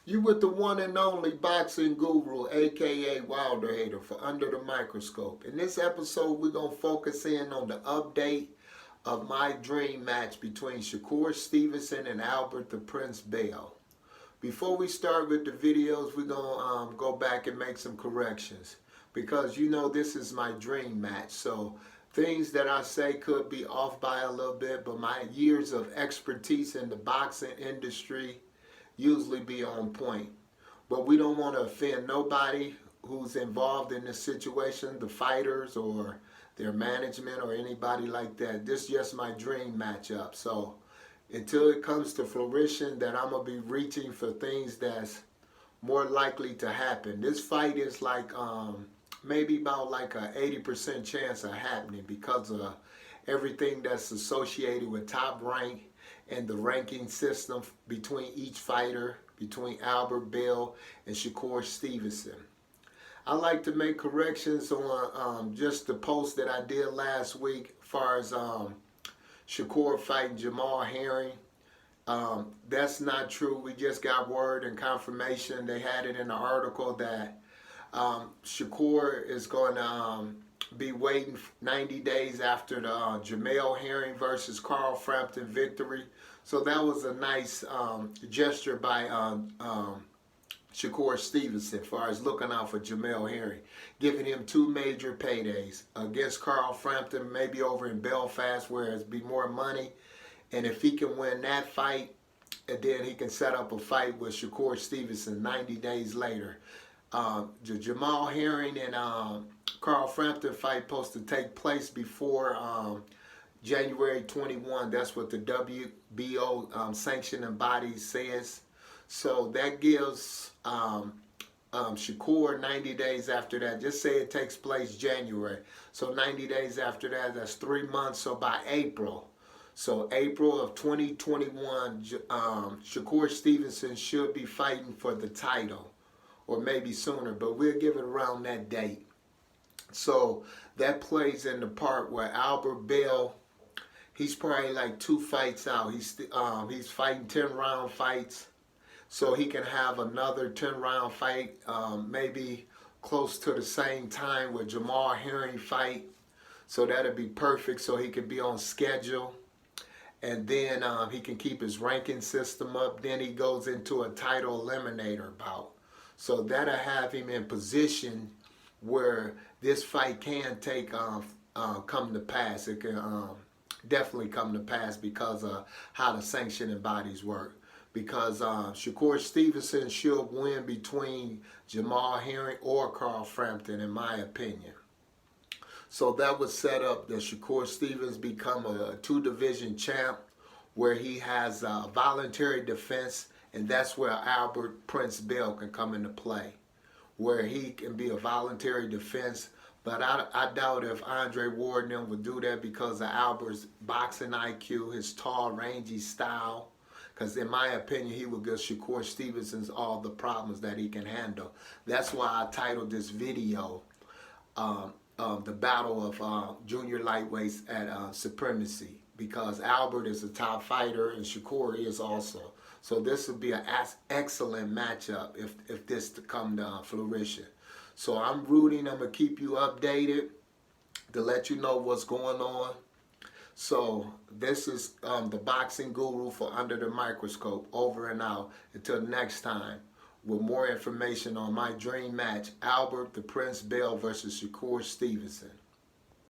You with the one and only boxing guru, aka Wilder Hater, for Under the Microscope. In this episode, we're going to focus in on the update of my dream match between Shakur Stevenson and Albert the Prince Bell. Before we start with the videos, we're going to go back and make some corrections. Because you know this is my dream match, so things that I say could be off by a little bit, but my years of expertise in the boxing industry usually be on point. But we don't want to offend nobody who's involved in this situation, the fighters or their management or anybody like that. This is just my dream matchup. So until it comes to fruition, that I'm going to be reaching for things that's more likely to happen. This fight is like maybe about like a 80% chance of happening because of everything that's associated with Top Rank and the ranking system between each fighter, between Albert Bell and Shakur Stevenson. I like to make corrections on just the post that I did last week as far as Shakur fighting Jamal Herring. That's not true. We just got word and confirmation. They had it in the article that Shakur is going to be waiting 90 days after the Jamel Herring versus Carl Frampton victory. So that was a nice gesture by Shakur Stevenson as far as looking out for Jamel Herring, giving him two major paydays against Carl Frampton, maybe over in Belfast where it's be more money. And if he can win that fight, and then he can set up a fight with Shakur Stevenson 90 days later. The Jamal Herring and Carl Frampton fight supposed to take place before January 21. That's what the WBO sanctioning body says. So that gives Shakur 90 days after that. Just say it takes place January. So 90 days after that, that's 3 months. So by April. So April of 2021, Shakur Stevenson should be fighting for the title. Or maybe sooner, but we'll give it around that date. So that plays in the part where Albert Bell, he's probably like 2 fights out. He's fighting 10-round fights, so he can have another 10-round fight, maybe close to the same time with Jamal Herring fight. So that'd be perfect. So he could be on schedule, and then he can keep his ranking system up. Then he goes into a title eliminator bout. So that'll have him in position where this fight can come to pass. It can definitely come to pass because of how the sanctioning bodies work. Because Shakur Stevenson should win between Jamal Herring or Carl Frampton, in my opinion. So that would set up that Shakur Stevens become a 2-division champ where he has voluntary defense. And that's where Albert Prince Bell can come into play, where he can be a voluntary defense. But I doubt if Andre Ward and them would do that because of Albert's boxing IQ, his tall, rangy style. Because in my opinion, he would give Shakur Stevenson's all the problems that he can handle. That's why I titled this video, The Battle of Junior Lightweights at Supremacy. Because Albert is a top fighter and Shakur is also. So this would be an excellent matchup if this to come to fruition. So I'm rooting. I'm going to keep you updated to let you know what's going on. So this is the boxing guru for Under the Microscope. Over and out. Until next time, with more information on my dream match, Albert the Prince Bell versus Shakur Stevenson.